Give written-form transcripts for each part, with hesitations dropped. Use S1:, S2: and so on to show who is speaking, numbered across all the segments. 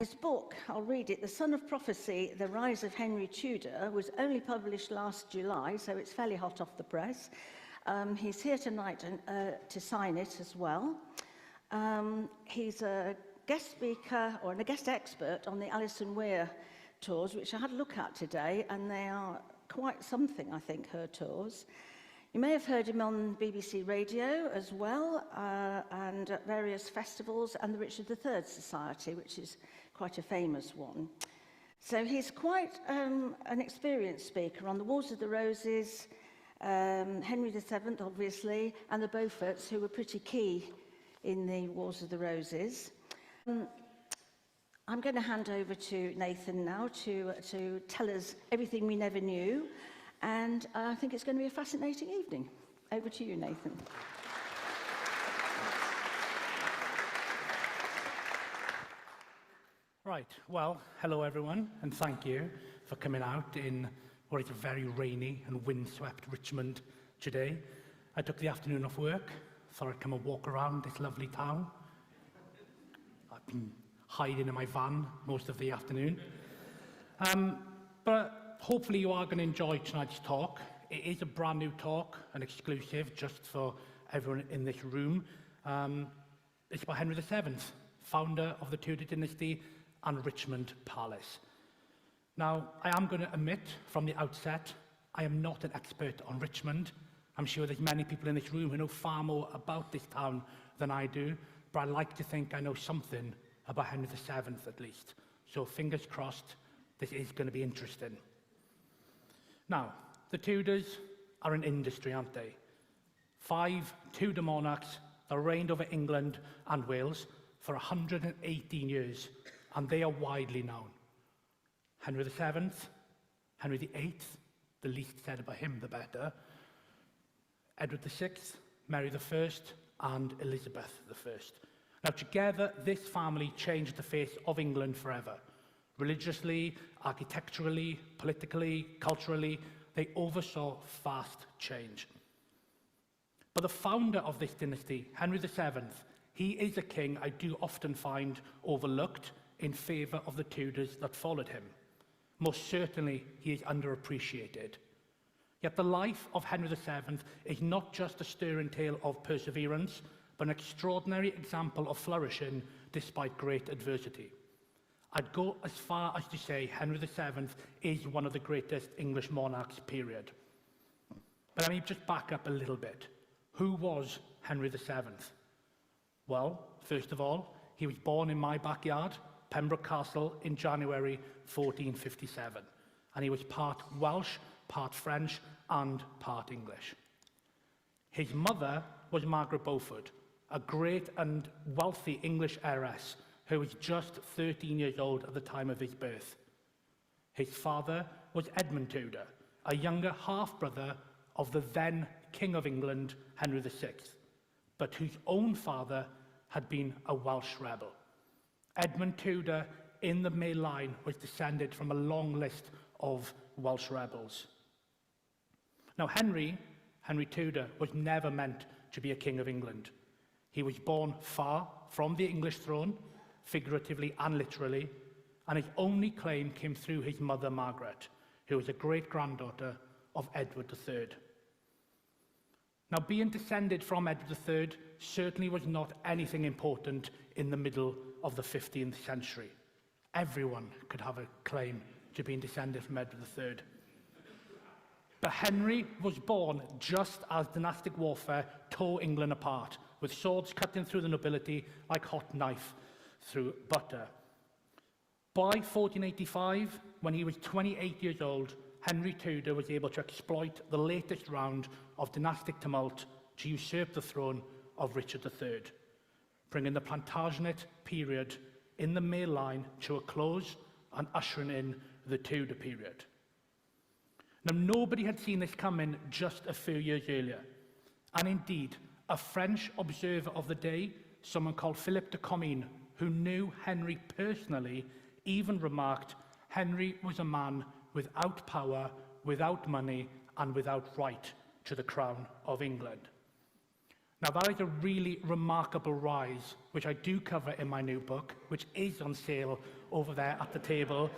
S1: His book, I'll read it, The Son of Prophecy, The Rise of Henry Tudor, was only published last July, so it's fairly hot off the press. He's here tonight to sign it as well. He's a guest speaker or a guest expert on the Alison Weir Tours, which I had a look at today, and they are quite something, I think, her tours. You may have heard him on BBC Radio as well, and at various festivals, and the Richard III Society, which is quite a famous one. So he's quite an experienced speaker on the Wars of the Roses, Henry VII, obviously, and the Beauforts, who were pretty key in the Wars of the Roses. I'm going to hand over to Nathen now to tell us everything we never knew, and I think it's going to be a fascinating evening. Over to you, Nathen.
S2: Right, well, hello everyone, and thank you for coming out in what is a very rainy and windswept Richmond today. I took the afternoon off work, thought I'd come and walk around this lovely town. I've been hiding in my van most of the afternoon. But hopefully you are going to enjoy tonight's talk. It is a brand new talk, an exclusive just for everyone in this room. It's about Henry VII, founder of the Tudor dynasty and Richmond Palace. Now, I am going to admit from the outset, I am not an expert on Richmond. I'm sure there's many people in this room who know far more about this town than I do, but I like to think I know something about Henry VII at least. So fingers crossed, this is going to be interesting. Now, the Tudors are an industry, aren't they? 5 Tudor monarchs that reigned over England and Wales for 118 years, and they are widely known. Henry VII, Henry VIII, the least said about him, the better, Edward VI, Mary I, and Elizabeth I. Now, together, this family changed the face of England forever. Religiously, architecturally, politically, culturally, they oversaw fast change. But the founder of this dynasty, Henry VII, he is a king I do often find overlooked in favour of the Tudors that followed him. Most certainly, he is underappreciated. Yet the life of Henry VII is not just a stirring tale of perseverance, but an extraordinary example of flourishing despite great adversity. I'd go as far as to say Henry VII is one of the greatest English monarchs, period. But let me just back up a little bit. Who was Henry VII? Well, first of all, he was born in my backyard, Pembroke Castle, in January 1457, and he was part Welsh, part French, and part English. His mother was Margaret Beaufort, a great and wealthy English heiress who was just 13 years old at the time of his birth. His father was Edmund Tudor, a younger half-brother of the then King of England, Henry VI, but whose own father had been a Welsh rebel. Edmund Tudor, in the male line, was descended from a long list of Welsh rebels. Now, Henry Tudor, was never meant to be a king of England. He was born far from the English throne, figuratively and literally, and his only claim came through his mother, Margaret, who was a great-granddaughter of Edward III. Now, being descended from Edward III certainly was not anything important in the middle of the 15th century. Everyone could have a claim to being descended from Edward III. But Henry was born just as dynastic warfare tore England apart, with swords cutting through the nobility like hot knife through butter. By 1485, when he was 28 years old, Henry Tudor was able to exploit the latest round of dynastic tumult to usurp the throne of Richard III, bringing the Plantagenet period in the male line to a close and ushering in the Tudor period. Now, nobody had seen this coming just a few years earlier, and indeed, a French observer of the day, someone called Philippe de Comines, who knew Henry personally, even remarked, Henry was a man without power, without money, and without right to the crown of England. Now, that is a really remarkable rise, which I do cover in my new book, which is on sale over there at the table.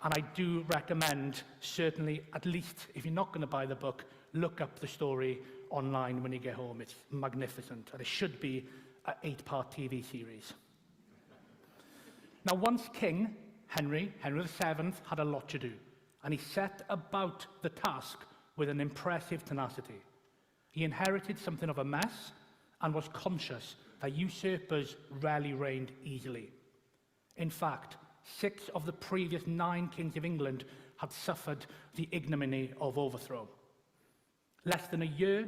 S2: And I do recommend, certainly, at least if you're not going to buy the book, look up the story online when you get home. It's magnificent, and it should be an 8-part TV series. Now, once king, Henry VII, had a lot to do, and he set about the task with an impressive tenacity. He inherited something of a mess and was conscious that usurpers rarely reigned easily. In fact, 6 of the previous 9 kings of England had suffered the ignominy of overthrow. Less than a year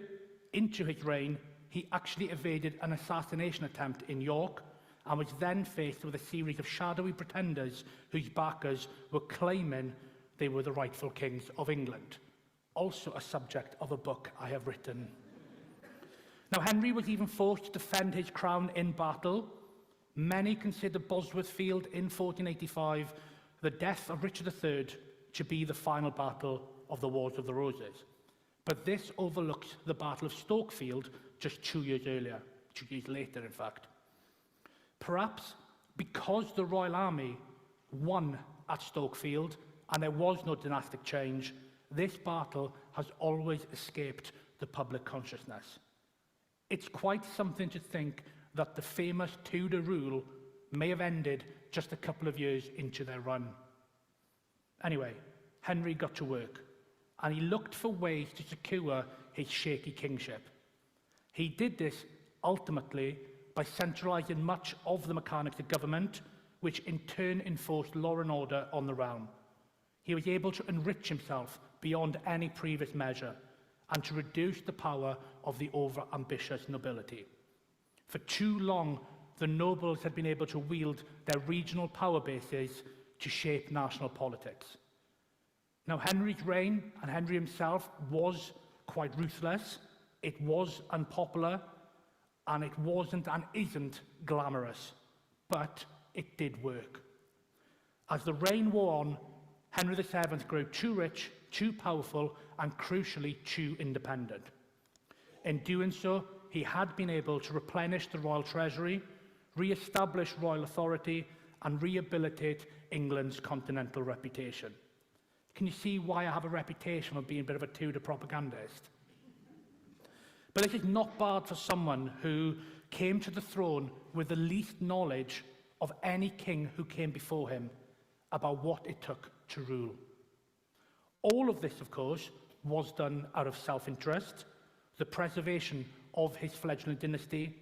S2: into his reign, he actually evaded an assassination attempt in York and was then faced with a series of shadowy pretenders whose backers were claiming they were the rightful kings of England. Also a subject of a book I have written. Now, Henry was even forced to defend his crown in battle. Many consider Bosworth Field in 1485, the death of Richard III, to be the final battle of the Wars of the Roses. But this overlooks the Battle of Stokefield just 2 years earlier, 2 years later, in fact. Perhaps because the Royal Army won at Stokefield and there was no dynastic change, this battle has always escaped the public consciousness. It's quite something to think that the famous Tudor rule may have ended just a couple of years into their run. Anyway, Henry got to work, and he looked for ways to secure his shaky kingship. He did this ultimately by centralising much of the mechanics of government, which in turn enforced law and order on the realm. He was able to enrich himself beyond any previous measure and to reduce the power of the over-ambitious nobility. For too long, the nobles had been able to wield their regional power bases to shape national politics. Now, Henry's reign, and Henry himself, was quite ruthless. It was unpopular, and it wasn't and isn't glamorous, but it did work. As the reign wore on, Henry VII grew too rich, too powerful, and crucially too independent. In doing so, he had been able to replenish the royal treasury, re-establish royal authority, and rehabilitate England's continental reputation. Can you see why I have a reputation of being a bit of a Tudor propagandist? But this is not bad for someone who came to the throne with the least knowledge of any king who came before him about what it took to rule. All of this, of course, was done out of self-interest, the preservation of his fledgling dynasty,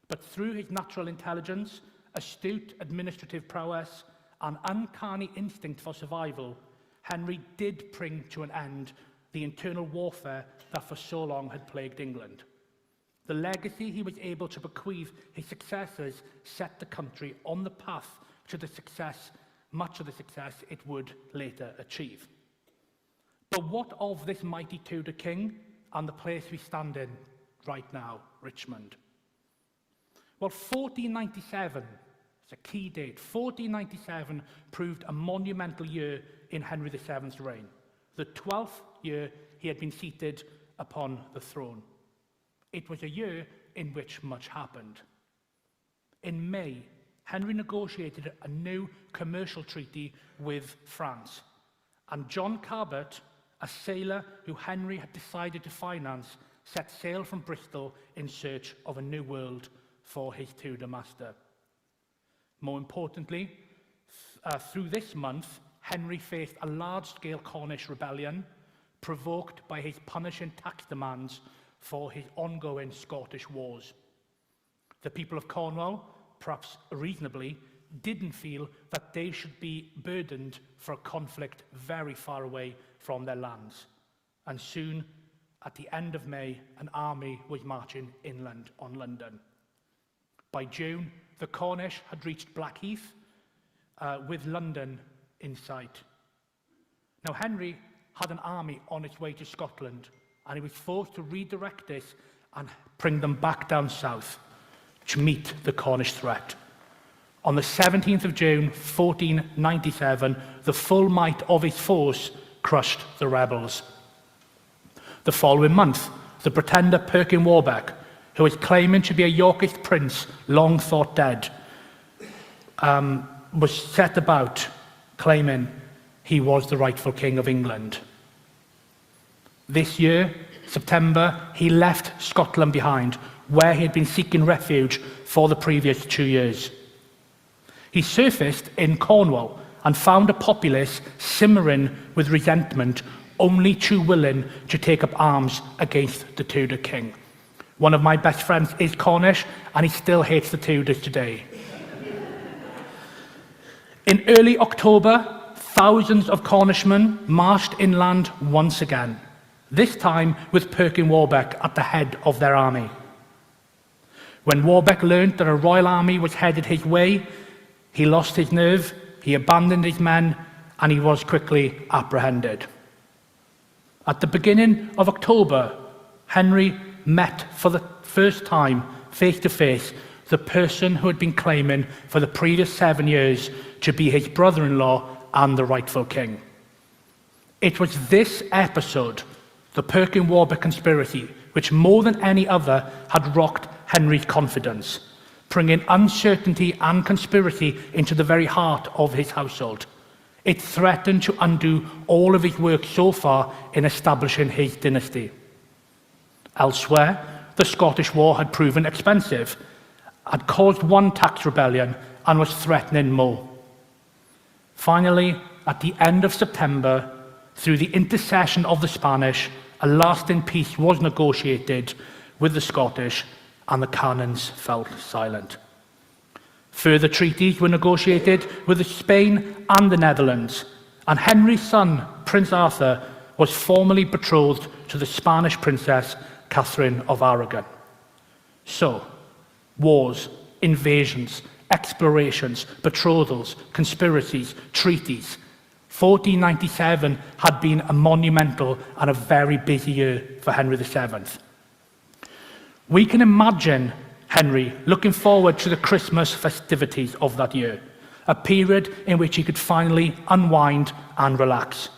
S2: but through his natural intelligence, astute administrative prowess, and uncanny instinct for survival, Henry did bring to an end the internal warfare that for so long had plagued England. The legacy he was able to bequeath his successors set the country on the path to the success, much of the success it would later achieve. But what of this mighty Tudor king and the place we stand in right now, Richmond? Well, 1497, it's a key date. 1497 proved a monumental year in Henry VII's reign, the 12th year he had been seated upon the throne. It was a year in which much happened. In May, Henry negotiated a new commercial treaty with France, and John Cabot, a sailor who Henry had decided to finance, set sail from Bristol in search of a new world for his Tudor master. More importantly, through this month, Henry faced a large-scale Cornish rebellion provoked by his punishing tax demands for his ongoing Scottish wars. The people of Cornwall, perhaps reasonably, didn't feel that they should be burdened for a conflict very far away from their lands. And soon, at the end of May, an army was marching inland on London. By June, the Cornish had reached Blackheath, with London in sight. Now, Henry had an army on its way to Scotland, and he was forced to redirect this and bring them back down south to meet the Cornish threat. On the 17th of June, 1497, the full might of his force crushed the rebels. The following month, the pretender Perkin Warbeck, who was claiming to be a Yorkist prince long thought dead, was set about claiming he was the rightful king of England. This year, September, he left Scotland behind, where he had been seeking refuge for the previous 2 years. He surfaced in Cornwall and found a populace simmering with resentment, only too willing to take up arms against the Tudor king. One of my best friends is Cornish, and he still hates the Tudors today. In early October, thousands of Cornishmen marched inland once again, this time with Perkin Warbeck at the head of their army. When Warbeck learned that a royal army was headed his way, he lost his nerve, he abandoned his men, and he was quickly apprehended. At the beginning of October, Henry met for the first time, face to face, the person who had been claiming for the previous 7 years to be his brother-in-law and the rightful king. It was this episode, the Perkin Warbeck conspiracy, which more than any other had rocked Henry's confidence, bringing uncertainty and conspiracy into the very heart of his household. It threatened to undo all of his work so far in establishing his dynasty. Elsewhere, the Scottish War had proven expensive, had caused one tax rebellion, and was threatening more. Finally, at the end of September, through the intercession of the Spanish, a lasting peace was negotiated with the Scottish, and the cannons fell silent. Further treaties were negotiated with Spain and the Netherlands, and Henry's son, Prince Arthur, was formally betrothed to the Spanish princess, Catherine of Aragon. So, wars, invasions, explorations, betrothals, conspiracies, treaties. 1497 had been a monumental and a very busy year for Henry VII. We can imagine Henry looking forward to the Christmas festivities of that year, a period in which he could finally unwind and relax,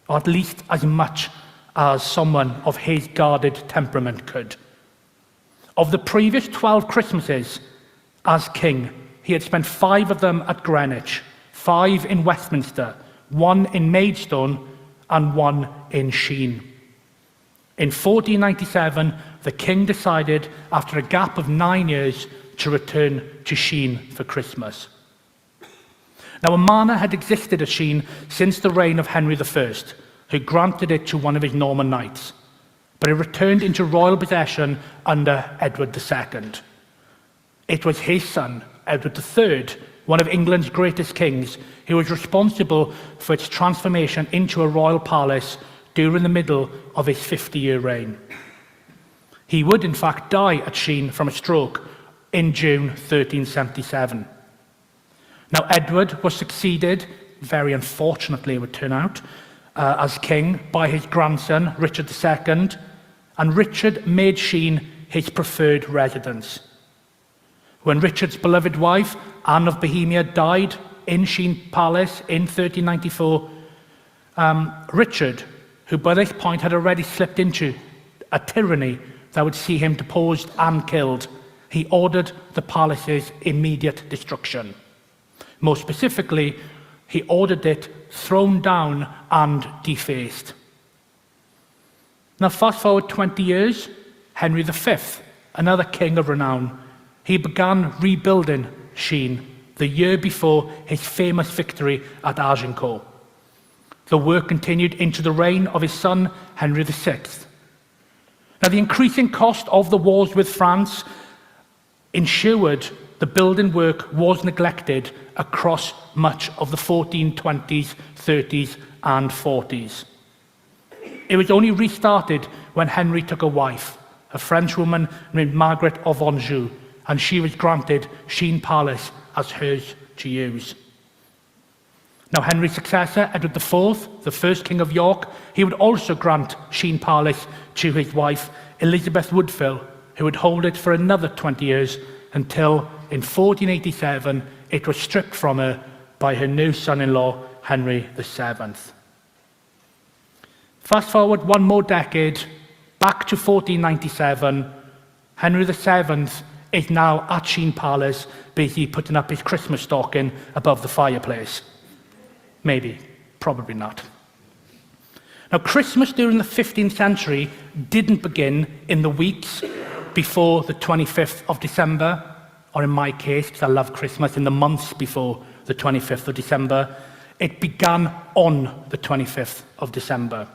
S2: or at least as much as someone of his guarded temperament could. Of the previous 12 Christmases as king, he had spent 5 of them at Greenwich, 5 in Westminster, 1 in Maidstone, and 1 in Shene. In 1497, the king decided, after a gap of 9 years, to return to Shene for Christmas. Now, a manor had existed at Shene since the reign of Henry I, who granted it to one of his Norman knights, but it returned into royal possession under Edward II. It was his son, Edward III, one of England's greatest kings, who was responsible for its transformation into a royal palace during the middle of his 50-year reign. He would, in fact, die at Shene from a stroke in June 1377. Now, Edward was succeeded, very unfortunately it would turn out, as king by his grandson, Richard II, and Richard made Shene his preferred residence. When Richard's beloved wife, Anne of Bohemia, died in Shene Palace in 1394, Richard, who by this point had already slipped into a tyranny that would see him deposed and killed, he ordered the palace's immediate destruction. More specifically, he ordered it thrown down and defaced. Now, fast forward 20 years, Henry V, another king of renown, he began rebuilding Shene the year before his famous victory at Agincourt. The work continued into the reign of his son, Henry VI. Now, the increasing cost of the wars with France ensured the building work was neglected across much of the 1420s, 30s, and 40s. It was only restarted when Henry took a wife, a French woman named Margaret of Anjou, and she was granted Shene Palace as hers to use. Now, Henry's successor, Edward IV, the first King of York, he would also grant Shene Palace to his wife, Elizabeth Woodville, who would hold it for another 20 years until, in 1487, it was stripped from her by her new son-in-law, Henry VII. Fast forward one more decade, back to 1497, Henry VII is now at Shene Palace, busy putting up his Christmas stocking above the fireplace. Maybe, probably not. Now, Christmas during the 15th century didn't begin in the weeks before the 25th of December, or in my case, because I love Christmas, in the months before the 25th of December. It began on the 25th of December.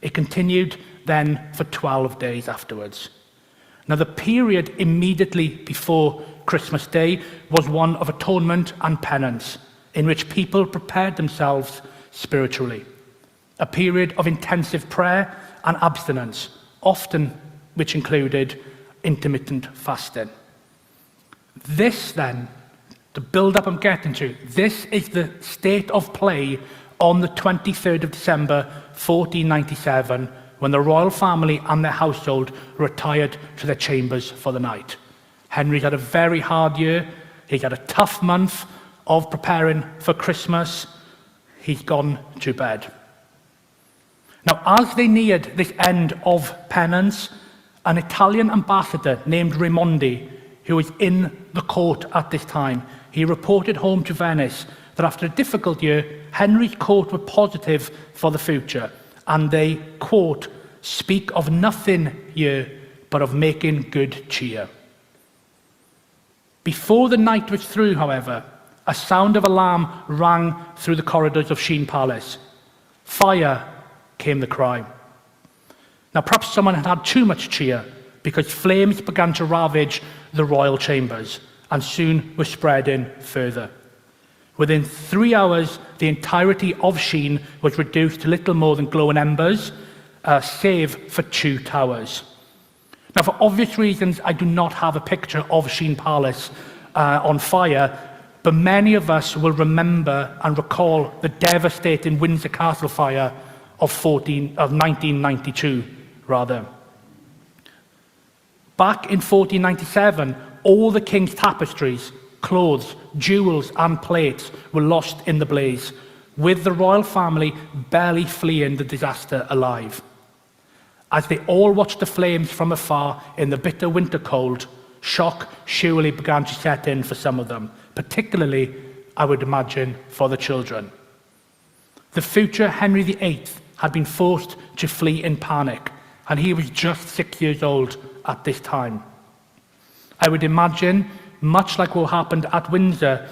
S2: It continued then for 12 days afterwards. Now, the period immediately before Christmas Day was one of atonement and penance, in which people prepared themselves spiritually. A period of intensive prayer and abstinence, often which included intermittent fasting. This then, the build-up I'm getting to, this is the state of play on the 23rd of December, 1497, when the royal family and their household retired to their chambers for the night. Henry's had a very hard year. He's had a tough month of preparing for Christmas. He's gone to bed. Now, as they neared this end of penance, an Italian ambassador named Raimondi, who was in the court at this time, he reported home to Venice that after a difficult year, Henry's court were positive for the future, and they, quote, "speak of nothing here but of making good cheer." Before the night was through, however, a sound of alarm rang through the corridors of Shene Palace. "Fire," came the cry. Now, perhaps someone had had too much cheer, because flames began to ravage the royal chambers and soon were spreading further. Within 3 hours, the entirety of Shene was reduced to little more than glowing embers, save for 2 towers. Now, for obvious reasons, I do not have a picture of Shene Palace on fire, but many of us will remember and recall the devastating Windsor Castle fire of 1992, rather. Back in 1497, all the king's tapestries, clothes, jewels and plates were lost in the blaze, with the royal family barely fleeing the disaster alive. As they all watched the flames from afar in the bitter winter cold, shock surely began to set in for some of them, particularly, I would imagine, for the children. The future Henry VIII had been forced to flee in panic, and he was just 6 years old at this time. I would imagine, much like what happened at Windsor,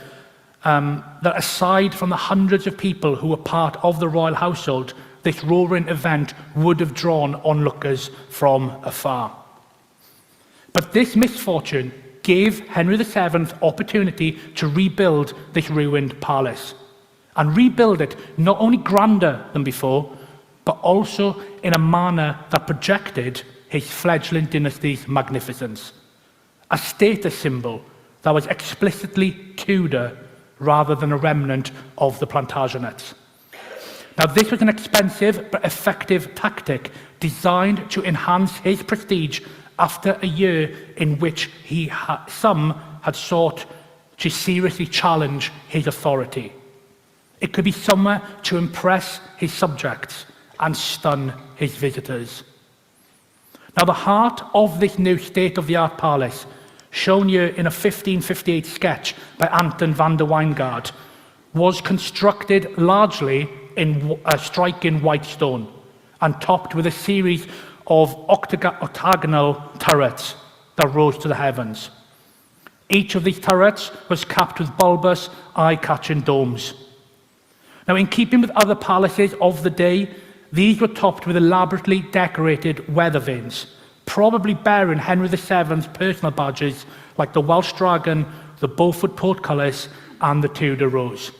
S2: that aside from the hundreds of people who were part of the royal household, this roaring event would have drawn onlookers from afar. But this misfortune gave Henry VII opportunity to rebuild this ruined palace, and rebuild it not only grander than before, but also in a manner that projected his fledgling dynasty's magnificence. A status symbol that was explicitly Tudor rather than a remnant of the Plantagenets. Now, this was an expensive but effective tactic designed to enhance his prestige after a year in which some had sought to seriously challenge his authority. It could be somewhere to impress his subjects and stun his visitors. Now, the heart of this new state-of-the-art palace, shown here in a 1558 sketch by Anton van der Wijngaard, was constructed largely in striking white stone and topped with a series of octagonal turrets that rose to the heavens. Each of these turrets was capped with bulbous, eye-catching domes. Now, in keeping with other palaces of the day, these were topped with elaborately decorated weather vanes, probably bearing Henry VII's personal badges like the Welsh Dragon, the Beaufort portcullis, and the Tudor Rose.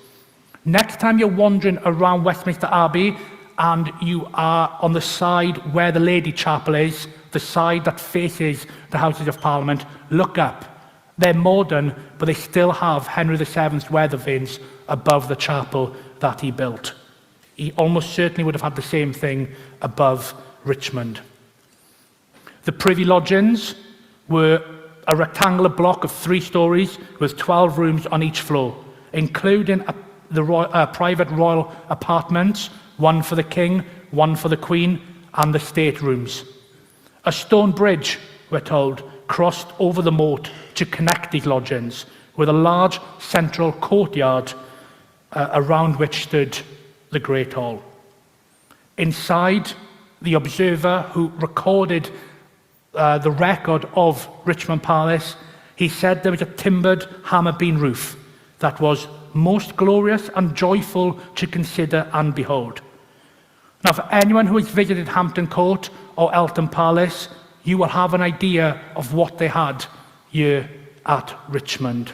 S2: Next time you're wandering around Westminster Abbey and you are on the side where the Lady Chapel is, the side that faces the Houses of Parliament, look up. They're modern, but they still have Henry VII's weather vanes above the chapel that he built. He almost certainly would have had the same thing above Richmond. The privy lodgings were a rectangular block of 3 stories with 12 rooms on each floor, including the private royal apartments, one for the king, one for the queen, and the state rooms. A stone bridge we're told, crossed over the moat to connect these lodgings with a large central courtyard around which stood the Great Hall. Inside, the observer who recorded the record of Richmond Palace, he said there was a timbered hammer-beam roof that was most glorious and joyful to consider and behold. Now, for anyone who has visited Hampton Court or Eltham Palace, you will have an idea of what they had here at Richmond.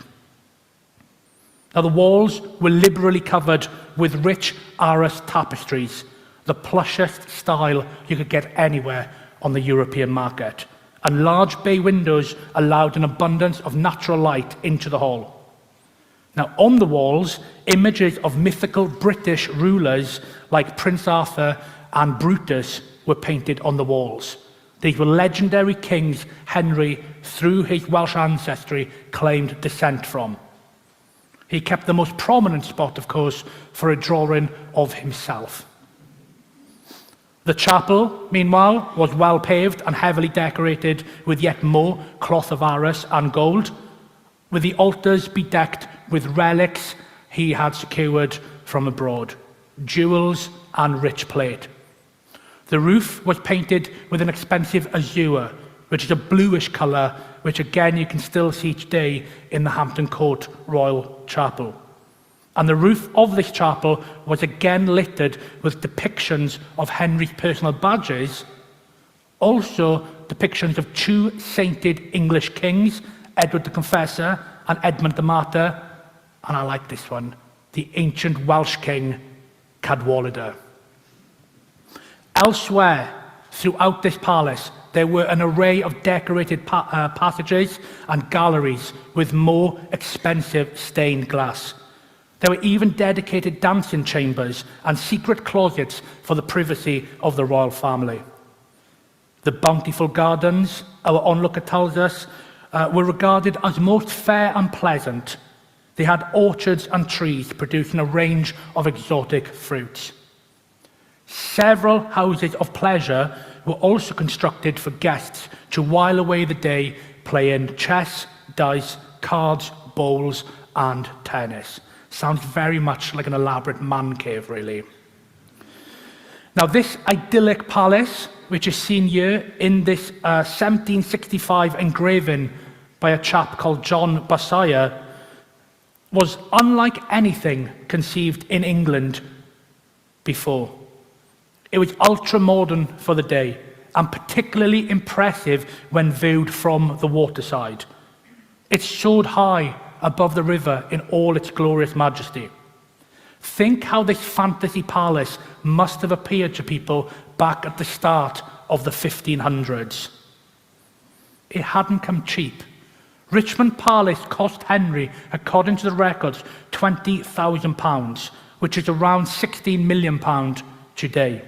S2: Now, the walls were liberally covered with rich Arras tapestries, the plushest style you could get anywhere on the European market, and large bay windows allowed an abundance of natural light into the hall. Now, on the walls, images of mythical British rulers like Prince Arthur and Brutus were painted on the walls. These were legendary kings Henry, through his Welsh ancestry, claimed descent from. He kept the most prominent spot, of course, for a drawing of himself. The chapel, meanwhile, was well paved and heavily decorated with yet more cloth of Arras and gold, with the altars bedecked with relics he had secured from abroad, jewels and rich plate. The roof was painted with an expensive azure, which is a bluish colour, which again you can still see today in the Hampton Court Royal Chapel. And the roof of this chapel was again littered with depictions of Henry's personal badges, also depictions of two sainted English kings, Edward the Confessor and Edmund the Martyr, and I like this one, the ancient Welsh king, Cadwaladr. Elsewhere, throughout this palace, there were an array of decorated passages and galleries with more expensive stained glass. There were even dedicated dancing chambers and secret closets for the privacy of the royal family. The bountiful gardens, our onlooker tells us, were regarded as most fair and pleasant. They had orchards and trees producing a range of exotic fruits. Several houses of pleasure were also constructed for guests to while away the day playing chess, dice, cards, bowls, and tennis. Sounds very much like an elaborate man cave, really. Now, this idyllic palace, which is seen here in this 1765 engraving by a chap called John Bassaya, was unlike anything conceived in England before. It was ultra-modern for the day, and particularly impressive when viewed from the waterside. It soared high above the river in all its glorious majesty. Think how this fantasy palace must have appeared to people back at the start of the 1500s. It hadn't come cheap. Richmond Palace cost Henry, according to the records, £20,000, which is around £16 million today.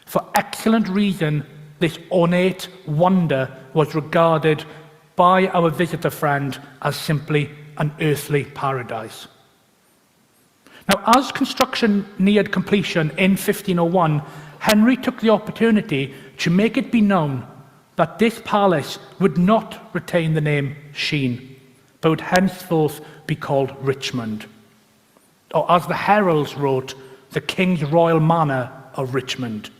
S2: For excellent reason, this ornate wonder was regarded by our visitor friend as simply an earthly paradise. Now, as construction neared completion in 1501, Henry took the opportunity to make it be known that this palace would not retain the name Shene, but would henceforth be called Richmond. Or as the heralds wrote, the King's Royal Manor of Richmond.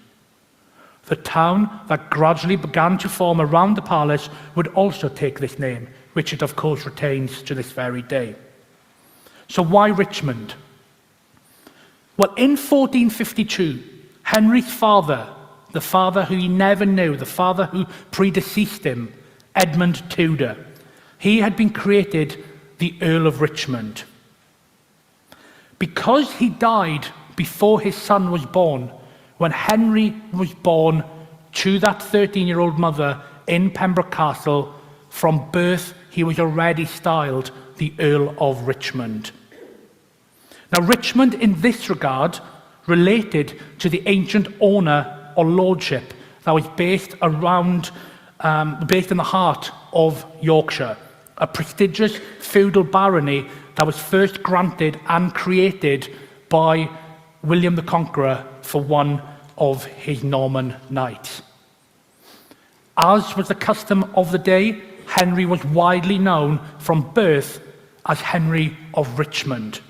S2: The town that gradually began to form around the palace would also take this name, which it of course retains to this very day. So why Richmond? Well, in 1452, Henry's father, the father who he never knew, the father who predeceased him, Edmund Tudor, he had been created the Earl of Richmond. Because he died before his son was born, when Henry was born to that 13-year-old mother in Pembroke Castle, from birth he was already styled the Earl of Richmond. Now, Richmond in this regard related to the ancient honour or lordship that was based in the heart of Yorkshire, a prestigious feudal barony that was first granted and created by William the Conqueror for one of his Norman knights. As was the custom of the day, Henry was widely known from birth as Henry of Richmond,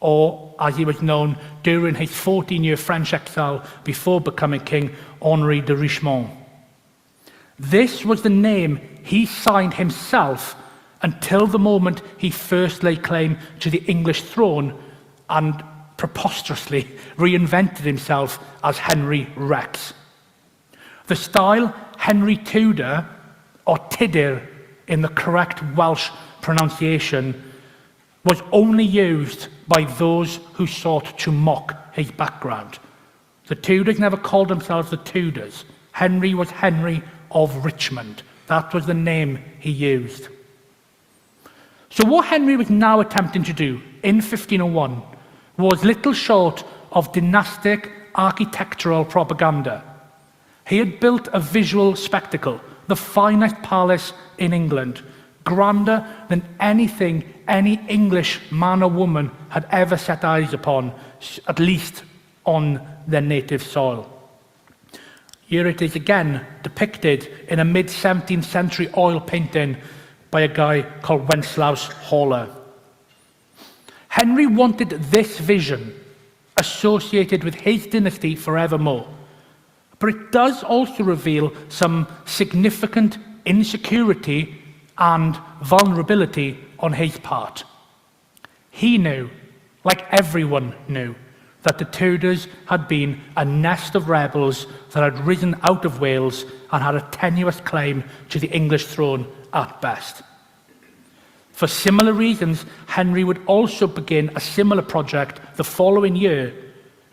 S2: or as he was known during his 14-year French exile before becoming king, Henri de Richmond. This was the name he signed himself until the moment he first laid claim to the English throne and preposterously reinvented himself as Henry Rex. The style Henry Tudor, or Tudor in the correct Welsh pronunciation, was only used by those who sought to mock his background. The Tudors never called themselves the Tudors. Henry was Henry of Richmond. That was the name he used. So what Henry was now attempting to do in 1501 was little short of dynastic architectural propaganda. He had built a visual spectacle, the finest palace in England, grander than anything any English man or woman had ever set eyes upon, at least on their native soil. Here it is again, depicted in a mid-17th century oil painting by a guy called Wenceslaus Haller. Henry wanted this vision associated with his dynasty forevermore, but it does also reveal some significant insecurity and vulnerability on his part. He knew, like everyone knew, that the Tudors had been a nest of rebels that had risen out of Wales and had a tenuous claim to the English throne at best. For similar reasons, Henry would also begin a similar project the following year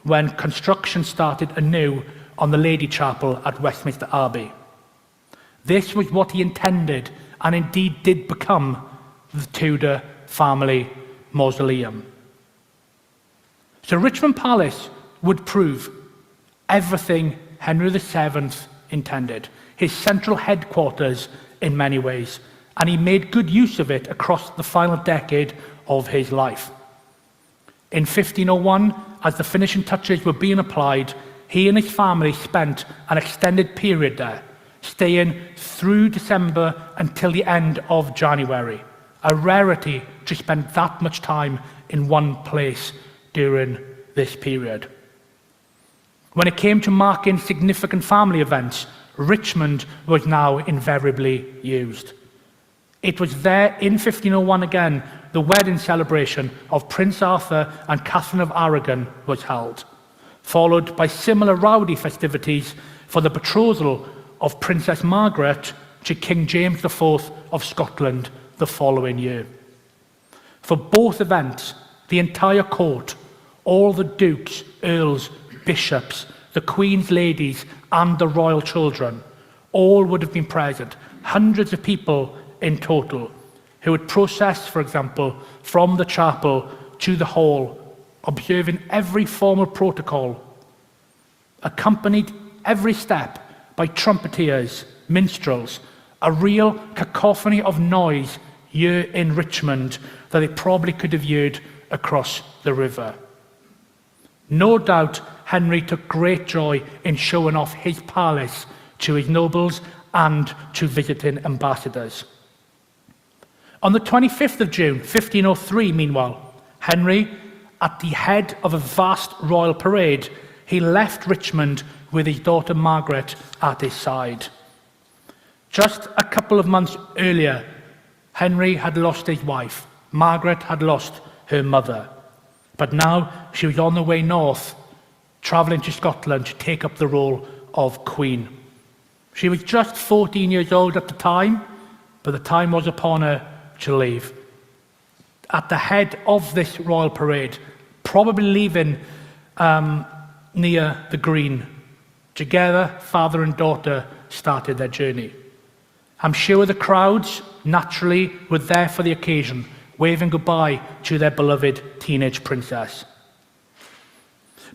S2: when construction started anew on the Lady Chapel at Westminster Abbey. This was what he intended, and indeed did become, the Tudor family mausoleum. So Richmond Palace would prove everything Henry VII intended, his central headquarters in many ways, and he made good use of it across the final decade of his life. In 1501, as the finishing touches were being applied, he and his family spent an extended period there, staying through December until the end of January, a rarity to spend that much time in one place during this period. When it came to marking significant family events, Richmond was now invariably used. It was there in 1501 again, the wedding celebration of Prince Arthur and Catherine of Aragon was held, followed by similar rowdy festivities for the betrothal of Princess Margaret to King James IV of Scotland the following year. For both events, the entire court, all the dukes, earls, bishops, the Queen's ladies and the royal children, all would have been present, hundreds of people in total, who would process, for example, from the chapel to the hall, observing every formal protocol, accompanied every step by trumpeters, minstrels, a real cacophony of noise here in Richmond that they probably could have heard across the river. No doubt Henry took great joy in showing off his palace to his nobles and to visiting ambassadors. On the 25th of June, 1503, meanwhile, Henry, at the head of a vast royal parade, he left Richmond with his daughter Margaret at his side. Just a couple of months earlier, Henry had lost his wife. Margaret had lost her mother. But now she was on the way north, travelling to Scotland to take up the role of Queen. She was just 14 years old at the time, but the time was upon her to leave. At the head of this royal parade, probably leaving near the Green, together, father and daughter started their journey. I'm sure the crowds, naturally, were there for the occasion, waving goodbye to their beloved teenage princess.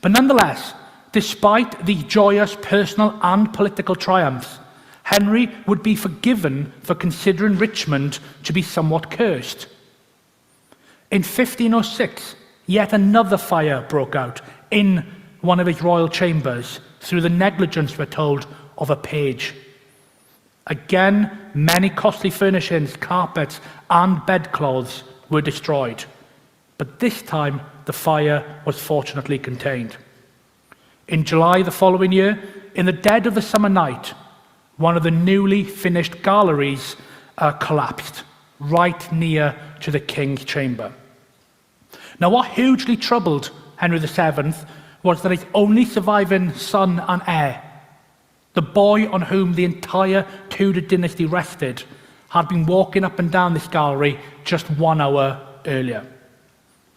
S2: But nonetheless, despite the joyous personal and political triumphs, Henry would be forgiven for considering Richmond to be somewhat cursed. In 1506, yet another fire broke out in one of his royal chambers through the negligence, we're told, of a page. Again, many costly furnishings, carpets and bedclothes were destroyed. But this time, the fire was fortunately contained. In July the following year, in the dead of the summer night, one of the newly finished galleries collapsed, right near to the king's chamber. Now, what hugely troubled Henry VII was that his only surviving son and heir, the boy on whom the entire Tudor dynasty rested, had been walking up and down this gallery just 1 hour earlier.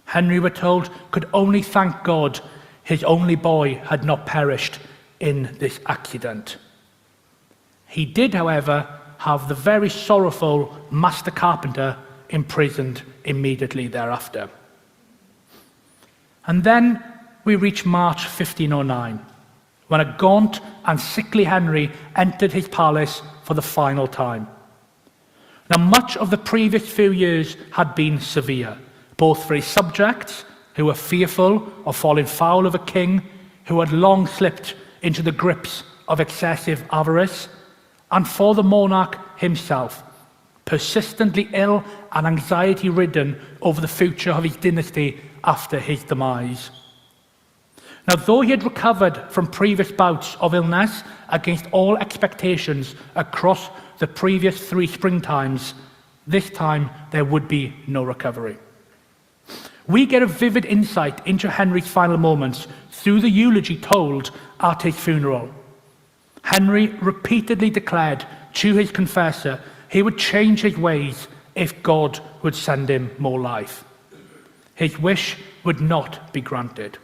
S2: Henry, we're told, could only thank God his only boy had not perished in this accident. He did, however, have the very sorrowful master carpenter imprisoned immediately thereafter. And then we reach March 1509, when a gaunt and sickly Henry entered his palace for the final time. Now, much of the previous few years had been severe, both for his subjects, who were fearful of falling foul of a king who had long slipped into the grips of excessive avarice, and for the monarch himself, persistently ill and anxiety-ridden over the future of his dynasty after his demise. Now, though he had recovered from previous bouts of illness against all expectations across the previous 3 springtimes, this time there would be no recovery. We get a vivid insight into Henry's final moments through the eulogy told at his funeral. Henry repeatedly declared to his confessor he would change his ways if God would send him more life. His wish would not be granted.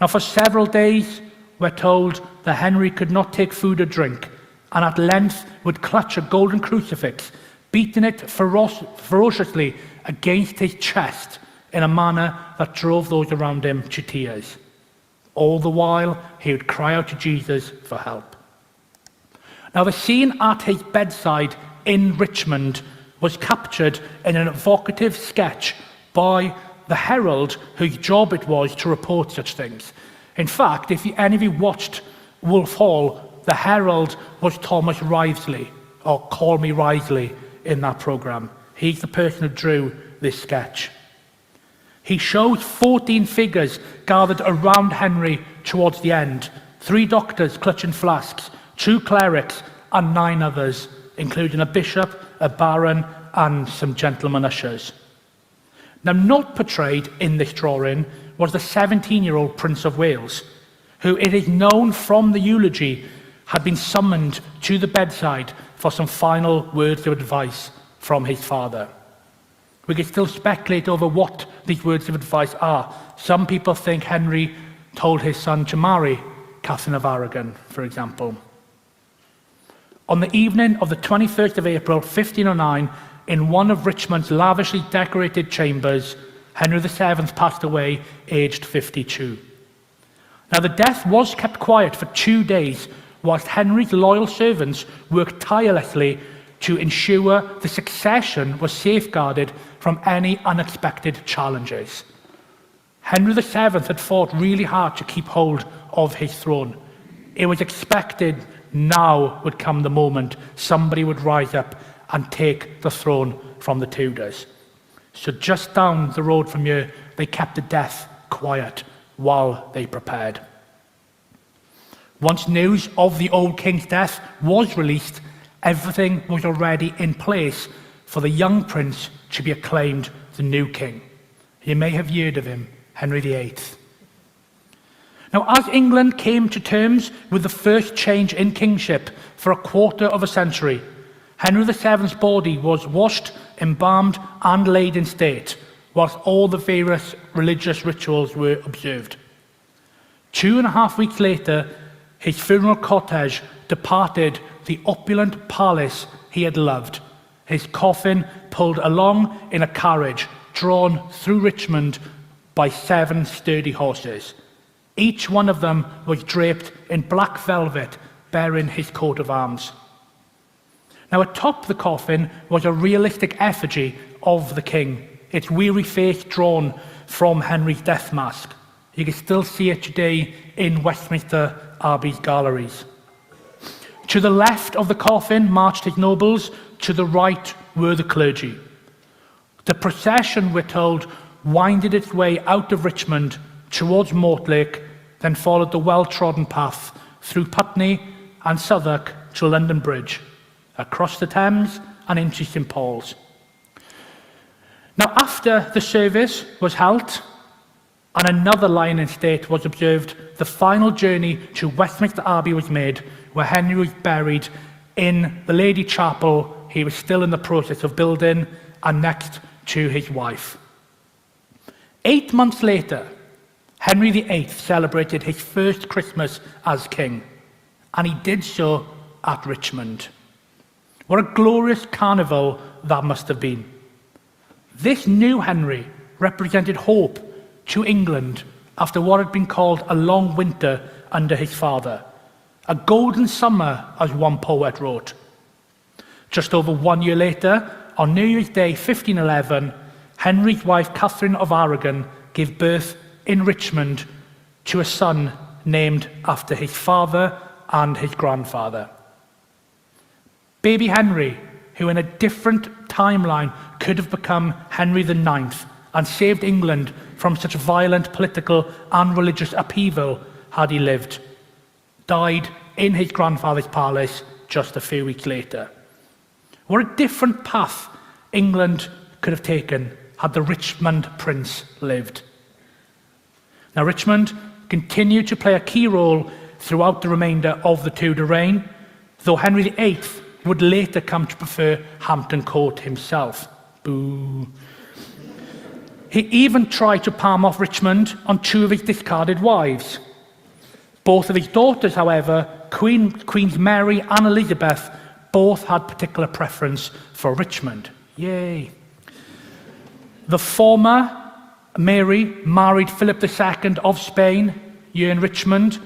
S2: Now, for several days, we're told that Henry could not take food or drink, and at length would clutch a golden crucifix, beating it ferociously against his chest in a manner that drove those around him to tears. All the while, he would cry out to Jesus for help. Now, the scene at his bedside in Richmond was captured in an evocative sketch by the herald whose job it was to report such things. In fact, if any of you watched Wolf Hall, the herald was Thomas Wriothesley, or Call Me Wriothesley, in that programme. He's the person who drew this sketch. He shows 14 figures gathered around Henry towards the end, 3 doctors clutching flasks, 2 clerics, and 9 others, including a bishop, a baron, and some gentlemen ushers. Now, not portrayed in this drawing was the 17-year-old Prince of Wales, who it is known from the eulogy had been summoned to the bedside for some final words of advice from his father. We can still speculate over what these words of advice are. Some people think Henry told his son to marry Catherine of Aragon, for example. On the evening of the 21st of April, 1509, in one of Richmond's lavishly decorated chambers, Henry VII passed away, aged 52. Now, the death was kept quiet for 2 days, whilst Henry's loyal servants worked tirelessly to ensure the succession was safeguarded from any unexpected challenges. Henry VII had fought really hard to keep hold of his throne. It was expected now would come the moment somebody would rise up and take the throne from the Tudors. So just down the road from here, they kept the death quiet while they prepared. Once news of the old king's death was released, everything was already in place for the young prince to be acclaimed the new king. You may have heard of him, Henry VIII. Now, as England came to terms with the first change in kingship for a quarter of a century, Henry VII's body was washed, embalmed, and laid in state, whilst all the various religious rituals were observed. 2.5 weeks later, his funeral cortege departed the opulent palace he had loved, his coffin pulled along in a carriage drawn through Richmond by 7 sturdy horses. Each one of them was draped in black velvet, bearing his coat of arms. Now, atop the coffin was a realistic effigy of the king, its weary face drawn from Henry's death mask. You can still see it today in Westminster Abbey's galleries. To the left of the coffin marched his nobles, to the right were the clergy. The procession, we're told, winded its way out of Richmond towards Mortlake, then followed the well-trodden path through Putney and Southwark to London Bridge, across the Thames and into St Paul's. Now, after the service was held and another line in state was observed, the final journey to Westminster Abbey was made, where Henry was buried in the Lady Chapel he was still in the process of building, and next to his wife. 8 months later, Henry VIII celebrated his first Christmas as king, and he did so at Richmond. What a glorious carnival that must have been. This new Henry represented hope to England after what had been called a long winter under his father. A golden summer, as one poet wrote. Just over 1 year later, on New Year's Day 1511, Henry's wife Catherine of Aragon gave birth in Richmond to a son named after his father and his grandfather. Baby Henry, who in a different timeline could have become Henry IX and saved England from such violent political and religious upheaval had he lived, died in his grandfather's palace just a few weeks later. What a different path England could have taken had the Richmond prince lived. Now, Richmond continued to play a key role throughout the remainder of the Tudor reign, though Henry VIII would later come to prefer Hampton Court himself. Boo. He even tried to palm off Richmond on 2 of his discarded wives. Both of his daughters, however, Queens Mary and Elizabeth, both had particular preference for Richmond. Yay. The former, Mary, married Philip II of Spain here in Richmond,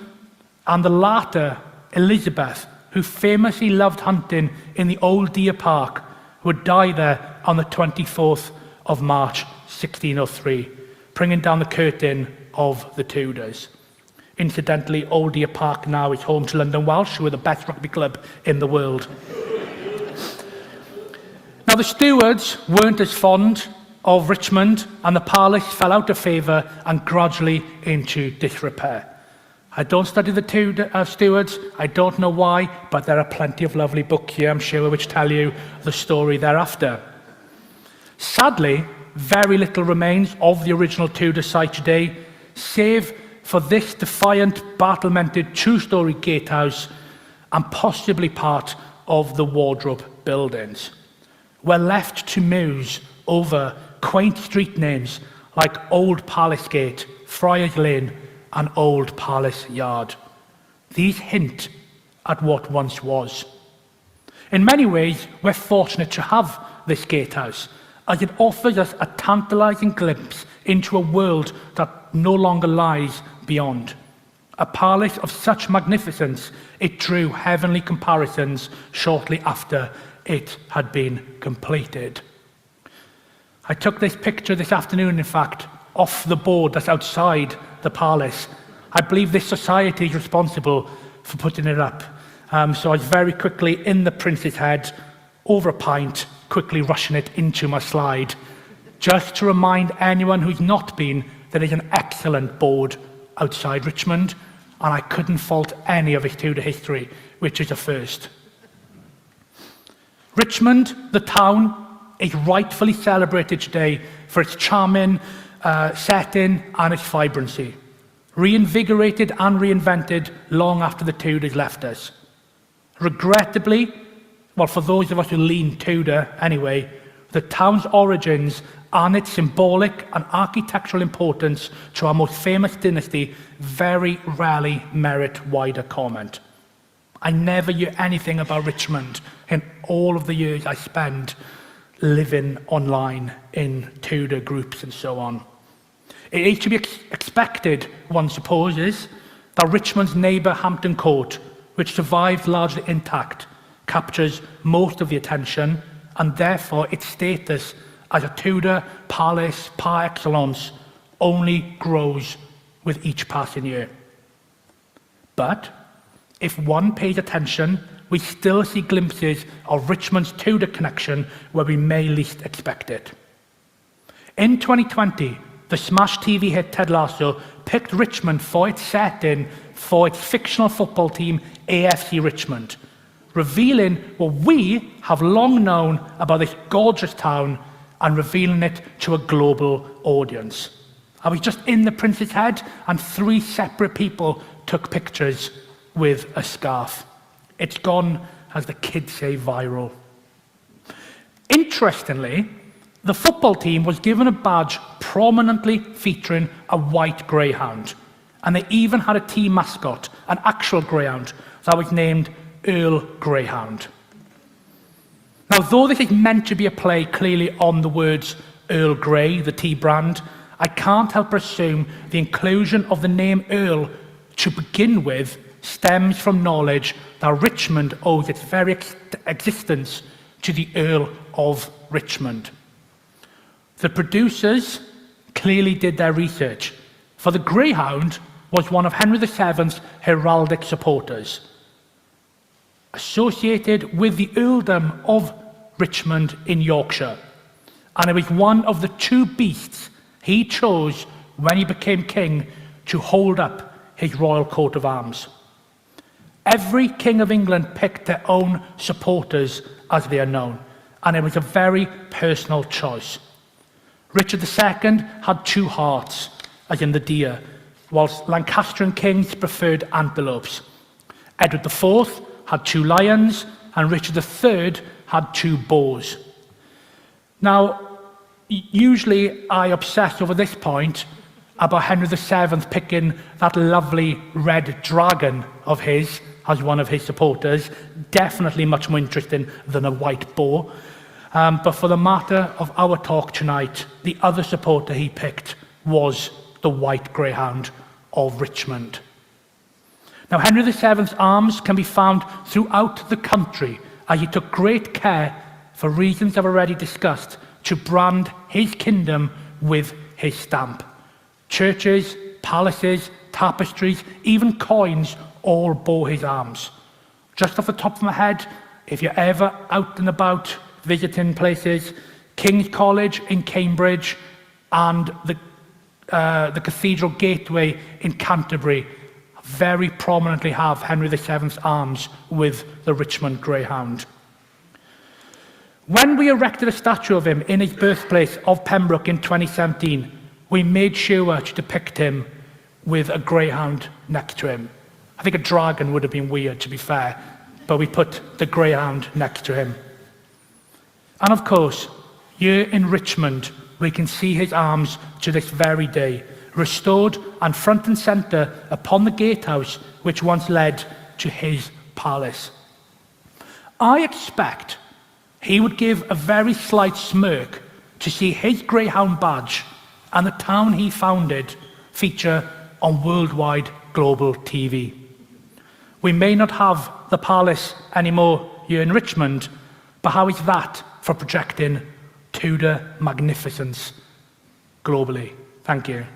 S2: and the latter, Elizabeth, who famously loved hunting in the old deer park, would die there on the 24th of March 1603, bringing down the curtain of the Tudors. Incidentally, Old Deer Park now is home to London Welsh, who are the best rugby club in the world. Now, the Stuarts weren't as fond of Richmond, and the palace fell out of favour and gradually into disrepair. I don't study the Stuarts, I don't know why, but there are plenty of lovely books here, I'm sure, which tell you the story thereafter. Sadly, very little remains of the original Tudor site today, save for this defiant, battlemented 2-storey gatehouse and possibly part of the wardrobe buildings. We're left to muse over quaint street names like Old Palace Gate, Friars Lane, and Old Palace Yard. These hint at what once was. In many ways, we're fortunate to have this gatehouse, as it offers us a tantalising glimpse into a world that no longer lies beyond. A palace of such magnificence, it drew heavenly comparisons shortly after it had been completed. I took this picture this afternoon, in fact, off the board that's outside the palace. I believe this society is responsible for putting it up. So I was very quickly in the prince's head, over a pint, quickly rushing it into my slide, just to remind anyone who's not been that there's an excellent board outside Richmond, and I couldn't fault any of its Tudor history, which is a first. Richmond, the town, is rightfully celebrated today for its charming setting and its vibrancy, reinvigorated and reinvented long after the Tudors left us. Regrettably, well, for those of us who lean Tudor anyway, the town's origins and its symbolic and architectural importance to our most famous dynasty very rarely merit wider comment. I never hear anything about Richmond in all of the years I spend living online in Tudor groups and so on. It is to be expected, one supposes, that Richmond's neighbour Hampton Court, which survives largely intact, captures most of the attention, and therefore its status as a Tudor palace par excellence only grows with each passing year. But if one pays attention we still see glimpses of Richmond's Tudor connection where we may least expect it. In 2020, the smash TV hit Ted Lasso picked Richmond for its setting for its fictional football team, AFC Richmond, revealing what we have long known about this gorgeous town and revealing it to a global audience. I was just in the Prince's Head and 3 separate people took pictures with a scarf. It's gone, as the kids say, viral. Interestingly, the football team was given a badge prominently featuring a white greyhound, and they even had a team mascot, an actual greyhound, that was named Earl Greyhound. Now, though this is meant to be a play clearly on the words Earl Grey, the tea brand, I can't help but assume the inclusion of the name Earl to begin with stems from knowledge that Richmond owes its very existence to the Earl of Richmond. The producers clearly did their research, for the greyhound was one of Henry VII's heraldic supporters, associated with the earldom of Richmond in Yorkshire, and it was one of the 2 beasts he chose when he became king to hold up his royal coat of arms. Every king of England picked their own supporters, as they are known, and it was a very personal choice. Richard II had 2 hearts, as in the deer, whilst Lancastrian kings preferred antelopes. Edward IV had 2 lions, and Richard III had 2 boars. Now, usually I obsess over this point about Henry VII picking that lovely red dragon of his as one of his supporters. Definitely much more interesting than a white boar. But for the matter of our talk tonight, the other supporter he picked was the white greyhound of Richmond. Now, Henry VII's arms can be found throughout the country, as he took great care, for reasons I've already discussed, to brand his kingdom with his stamp. Churches, palaces, tapestries, even coins all bore his arms. Just off the top of my head, if you're ever out and about visiting places, King's College in Cambridge and the Cathedral Gateway in Canterbury very prominently have Henry VII's arms with the Richmond Greyhound. When we erected a statue of him in his birthplace of Pembroke in 2017, we made sure to depict him with a greyhound next to him. I think a dragon would have been weird, to be fair, but we put the greyhound next to him. And of course, here in Richmond, we can see his arms to this very day, restored and front and centre upon the gatehouse which once led to his palace. I expect he would give a very slight smirk to see his greyhound badge and the town he founded feature on worldwide global TV. We may not have the palace anymore here in Richmond, but how is that for projecting Tudor magnificence globally? Thank you.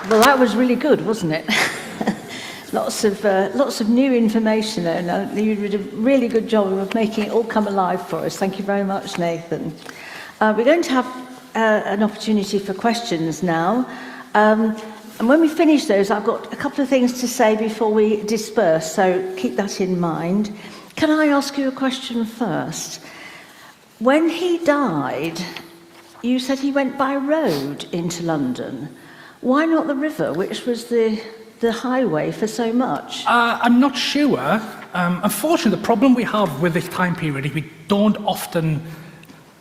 S1: Well, that was really good, wasn't it? lots of new information there. And you did a really good job of making it all come alive for us. Thank you very much, Nathan. We're going to have an opportunity for questions now. And when we finish those, I've got a couple of things to say before we disperse, so keep that in mind. Can I ask you a question first? When he died, you said he went by road into London. Why not the river, which was the highway for so much?
S2: I'm not sure. Unfortunately, the problem we have with this time period is we don't often...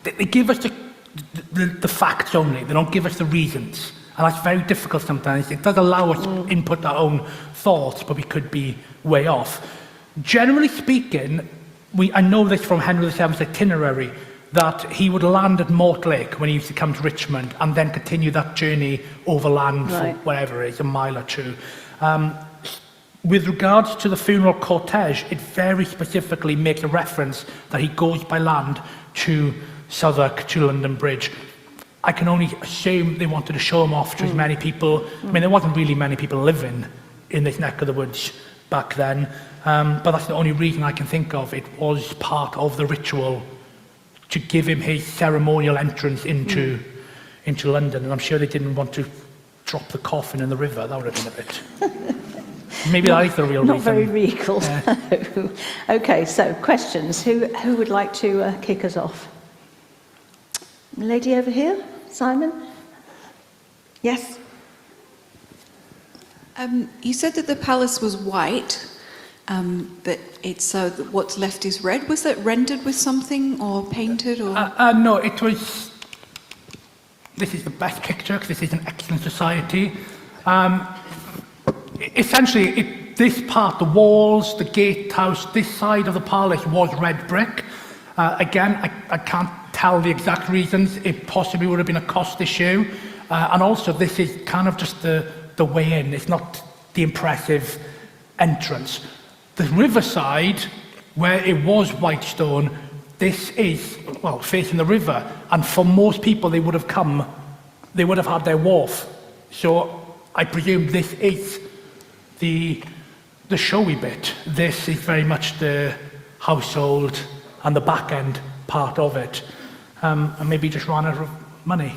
S2: They give us the facts only. They don't give us the reasons. And that's very difficult sometimes. It does allow us to input our own thoughts, but we could be way off. Generally speaking, I know this from Henry VII's itinerary, that he would land at Mortlake when he used to come to Richmond and then continue that journey overland for whatever it is, a mile or two. with regards to the funeral cortege, it very specifically makes a reference that he goes by land to Southwark, to London Bridge. I can only assume they wanted to show him off to as many people. I mean, there wasn't really many people living in this neck of the woods back then, but that's the only reason I can think of. It was part of the ritual to give him his ceremonial entrance into London, and I'm sure they didn't want to drop the coffin in the river. That would have been a bit... Maybe that is the real reason.
S1: Not very regal.
S2: Yeah.
S1: No. Okay, so questions. Who would like to kick us off? Lady over here, Simon? Yes?
S3: You said that the palace was white, but it's what's left is red. Was that rendered with something or painted or?
S2: No, it was. This is the best picture because this is an excellent society. Essentially, this part, the walls, the gatehouse, this side of the palace was red brick. Again, I can't tell the exact reasons. It possibly would have been a cost issue. And also, this is kind of just the way in. It's not the impressive entrance. The riverside, where it was white stone, this is, well, facing the river. And for most people, they would have had their wharf. So I presume this is the showy bit. This is very much the household and the back end part of it. And maybe just ran out of money.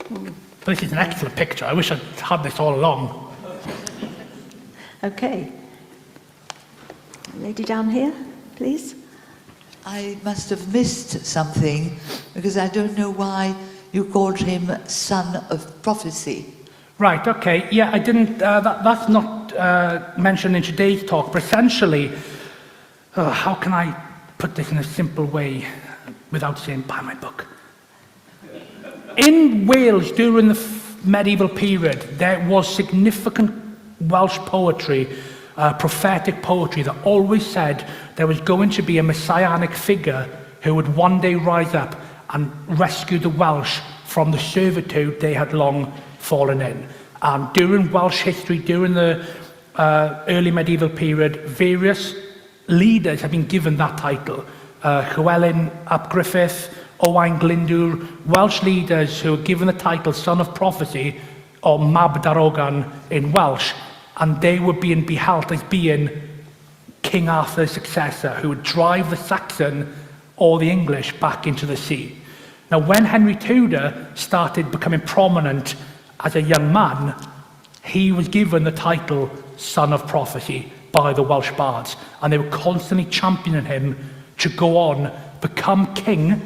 S2: But this is an excellent picture. I wish I'd had this all along.
S1: Okay. Lady down here, please.
S4: I must have missed something, because I don't know why you called him son of prophecy.
S2: Right, okay. Yeah, I didn't... that's not mentioned in today's talk, but essentially, how can I put this in a simple way without saying, buy my book? In Wales, during the medieval period, there was significant Welsh poetry, prophetic poetry, that always said there was going to be a messianic figure who would one day rise up and rescue the Welsh from the servitude they had long fallen in. And during Welsh history, during the early medieval period, various leaders have been given that title. Llywelyn ap Griffith, Owain Glyndwr, Welsh leaders who were given the title Son of Prophecy, or Mab Darogan in Welsh, and they were being beheld as being King Arthur's successor, who would drive the Saxon or the English back into the sea. Now, when Henry Tudor started becoming prominent as a young man, he was given the title Son of Prophecy by the Welsh bards, and they were constantly championing him to go on, become king,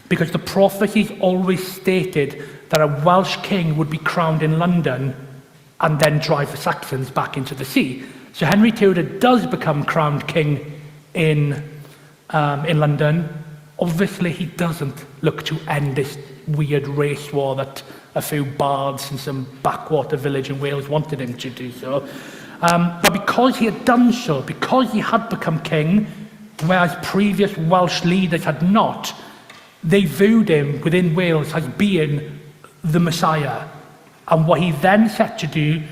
S2: because the prophecies always stated that a Welsh king would be crowned in London and then drive the Saxons back into the sea. So Henry Tudor does become crowned king in London. Obviously, he doesn't look to end this weird race war that a few bards in some backwater village in Wales wanted him to do so. But because he had done so, because he had become king, whereas previous Welsh leaders had not, they viewed him within Wales as being the Messiah. And what he then set to do,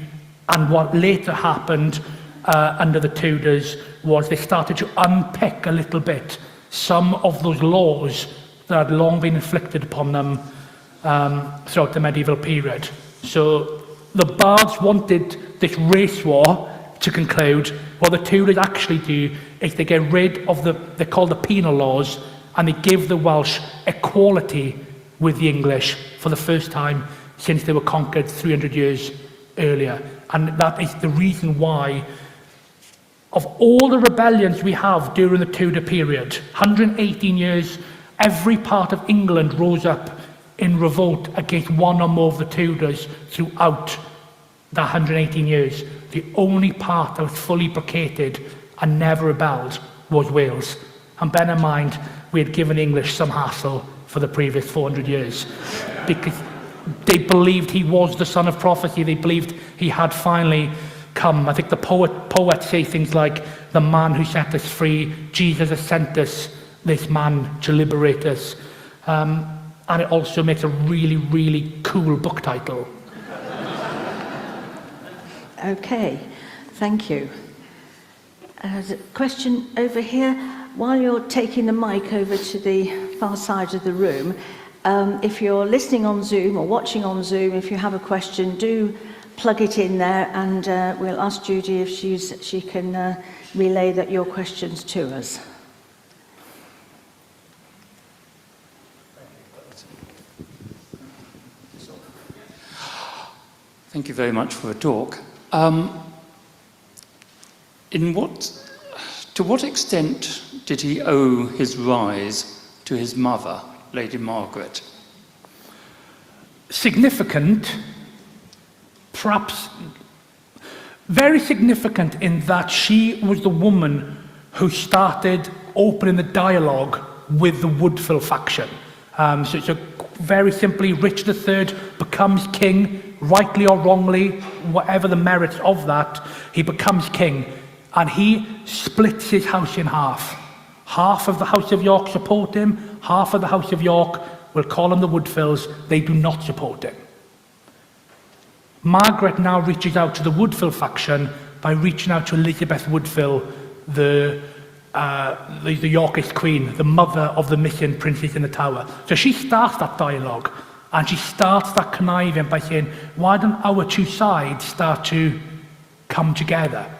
S2: and what later happened under the Tudors, was they started to unpick a little bit some of those laws that had long been inflicted upon them throughout the medieval period. So the bards wanted this race war to conclude. What the Tudors actually do is they get rid of they're called the penal laws, and they give the Welsh equality with the English for the first time since they were conquered 300 years earlier. And that is the reason why, of all the rebellions we have during the Tudor period, 118 years, every part of England rose up in revolt against one or more of the Tudors throughout the 118 years. The only part that was fully placated and never rebelled was Wales. And bear in mind, we had given English some hassle for the previous 400 years, because they believed he was the son of prophecy. They believed he had finally come. I think the poets say things like, the man who set us free, Jesus has sent us this man to liberate us. And it also makes a really, really cool book title.
S1: Okay. Thank you. There's a question over here. While you're taking the mic over to the far side of the room, if you're listening on Zoom or watching on Zoom, if you have a question, do plug it in there, and we'll ask Judy if she can relay your questions to us.
S5: Thank you very much for the talk. To what extent did he owe his rise to his mother, Lady Margaret?
S2: Significant, perhaps very significant in that she was the woman who started opening the dialogue with the Woodville faction. So very simply, Richard III becomes king, rightly or wrongly, whatever the merits of that, he becomes king, and he splits his house in half. Half of the House of York support him, half of the House of York, we'll call them the Woodvilles, they do not support him. Margaret now reaches out to the Woodville faction by reaching out to Elizabeth Woodville, the Yorkist queen, the mother of the missing princess in the Tower. So she starts that dialogue, and she starts that conniving by saying, why don't our two sides start to come together?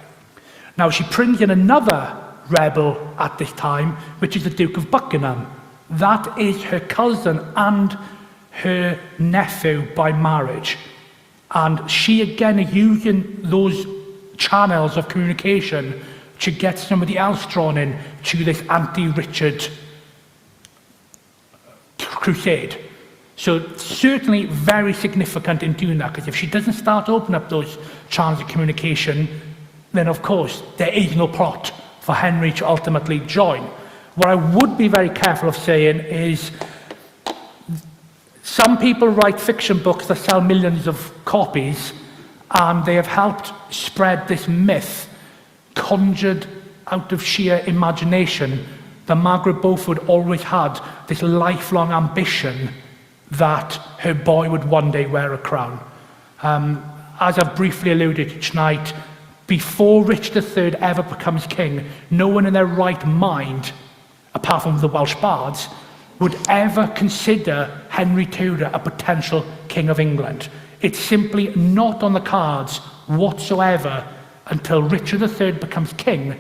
S2: Now, she brings in another rebel at this time, which is the Duke of Buckingham. That is her cousin and her nephew by marriage. And she, again, is using those channels of communication to get somebody else drawn in to this anti-Richard crusade. So certainly very significant in doing that, because if she doesn't start opening up those channels of communication, then of course there is no plot for Henry to ultimately join. What I would be very careful of saying is, some people write fiction books that sell millions of copies, and they have helped spread this myth, conjured out of sheer imagination, that Margaret Beaufort always had this lifelong ambition that her boy would one day wear a crown. As I've briefly alluded to tonight, before Richard III ever becomes king, no one in their right mind, apart from the Welsh bards, would ever consider Henry Tudor a potential king of England. It's simply not on the cards whatsoever until Richard III becomes king,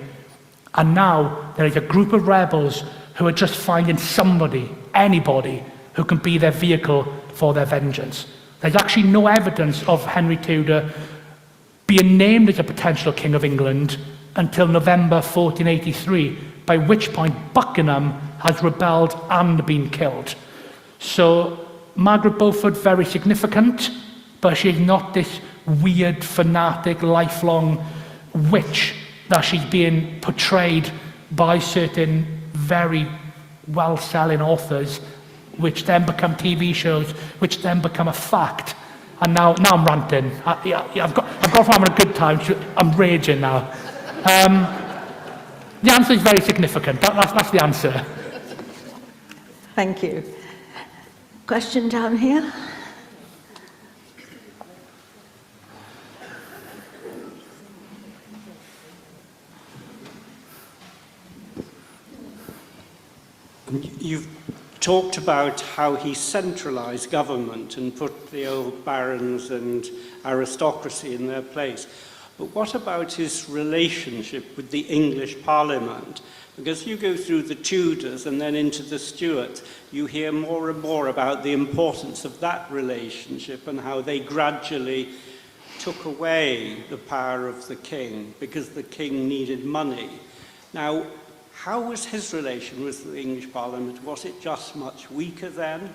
S2: and now there is a group of rebels who are just finding somebody, anybody, who can be their vehicle for their vengeance. There's actually no evidence of Henry Tudor being named as a potential king of England until November 1483, by which point Buckingham has rebelled and been killed. So Margaret Beaufort, very significant, but she's not this weird, fanatic, lifelong witch that she's being portrayed by certain very well-selling authors, which then become TV shows, which then become a fact. And now I'm ranting. I've gone from having a good time to I'm raging now. The answer is very significant. That's the answer.
S1: Thank you. Question down here.
S6: You've talked about how he centralised government and put the old barons and aristocracy in their place. But what about his relationship with the English Parliament? Because you go through the Tudors and then into the Stuarts, you hear more and more about the importance of that relationship and how they gradually took away the power of the king because the king needed money. Now, how was his relation with the English Parliament? Was it just much weaker then?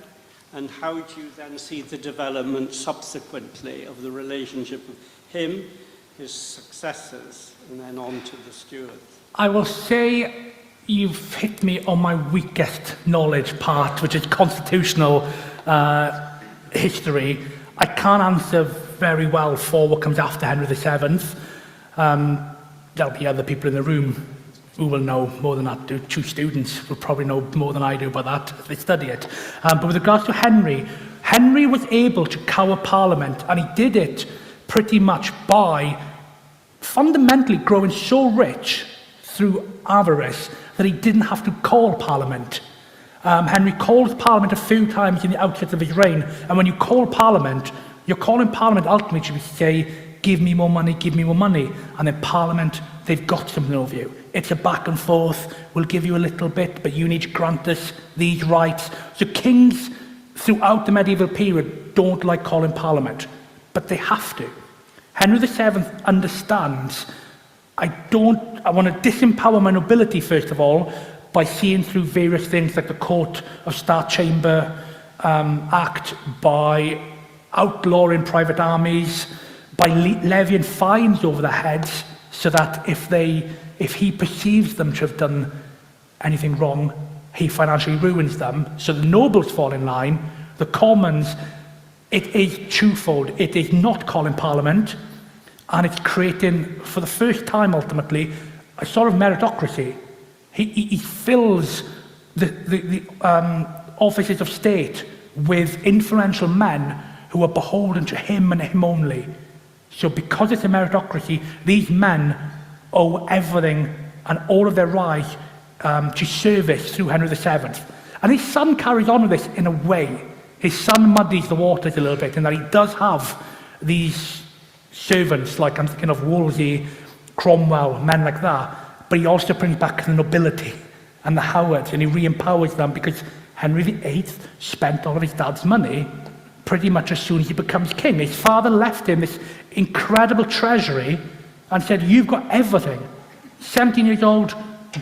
S6: And how do you then see the development subsequently of the relationship of him, his successors, and then on to the Stuarts?
S2: I will say you've hit me on my weakest knowledge part, which is constitutional history. I can't answer very well for what comes after Henry VII. There'll be other people in the room who will know more than that. Two students will probably know more than I do about that if they study it. But with regards to Henry, Henry was able to cower Parliament, and he did it pretty much by fundamentally growing so rich through avarice that he didn't have to call Parliament. Henry called Parliament a few times in the outset of his reign, and when you call Parliament, you're calling Parliament ultimately to say, give me more money, and then Parliament, they've got something over you. It's a back and forth, we'll give you a little bit, but you need to grant us these rights. So kings throughout the medieval period don't like calling Parliament, but they have to. Henry VII understands, I want to disempower my nobility first of all, by seeing through various things like the Court of Star Chamber Act, by outlawing private armies, by levying fines over their heads, so that if he perceives them to have done anything wrong, he financially ruins them. So the nobles fall in line, the commons, it is twofold. It is not calling Parliament, and it's creating, for the first time ultimately, a sort of meritocracy. He fills the offices of state with influential men who are beholden to him and him only. So because it's a meritocracy, these men owe everything and all of their rise to service through Henry VII. And his son carries on with this in a way. His son muddies the waters a little bit in that he does have these servants, like I'm thinking of Wolsey, Cromwell, men like that, but he also brings back the nobility and the Howards, and he re-empowers them because Henry VIII spent all of his dad's money pretty much as soon as he becomes king. His father left him this incredible treasury and said, you've got everything. 17 years old,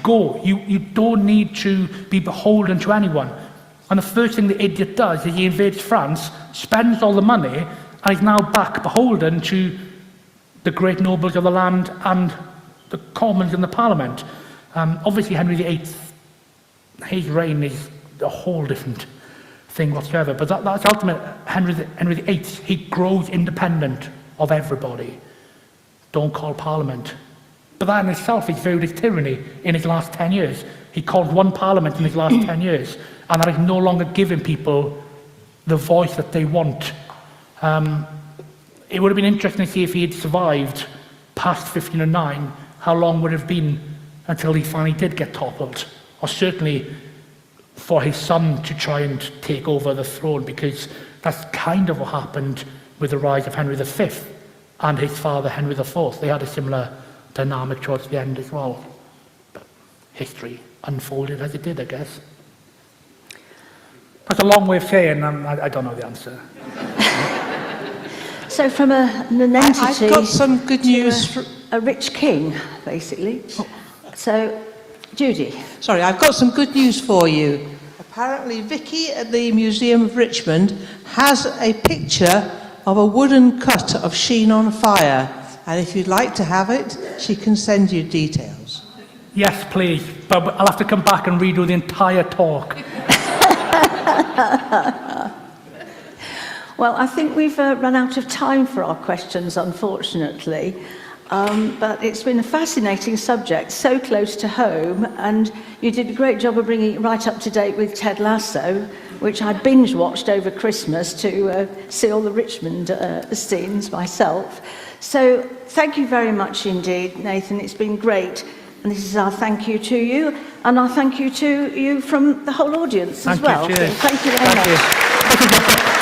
S2: go. You don't need to be beholden to anyone. And the first thing the idiot does is he invades France, spends all the money, and is now back beholden to the great nobles of the land and the commons and the parliament. Obviously, Henry VIII, his reign is a whole different thing whatsoever. But that's ultimate. Henry VIII, he grows independent of everybody. Don't call Parliament. But that in itself is viewed as tyranny in his last 10 years. He called one Parliament in his last 10 years, and that is no longer giving people the voice that they want. It would have been interesting to see if he had survived past 1509, how long would it have been until he finally did get toppled, or certainly for his son to try and take over the throne, because that's kind of what happened with the rise of Henry V and his father Henry IV. They had a similar dynamic towards the end as well. But history unfolded as it did, I guess. That's a long way of saying I don't know the answer.
S1: So from an entity
S7: I've got some good news.
S1: to a rich king, basically. So, Judy.
S7: Sorry, I've got some good news for you. Apparently, Vicky at the Museum of Richmond has a picture of a wooden cut of Shene on fire. And if you'd like to have it, she can send you details.
S2: Yes, please. But I'll have to come back and redo the entire talk.
S1: Well, I think we've run out of time for our questions, unfortunately. But it's been a fascinating subject, so close to home, and you did a great job of bringing it right up to date with Ted Lasso, which I binge-watched over Christmas to see all the Richmond scenes myself. So thank you very much indeed, Nathen. It's been great. And this is our thank you to you, and our thank you to you from the whole audience as well.
S2: Thank you, cheers.
S1: So thank you very much.
S2: You.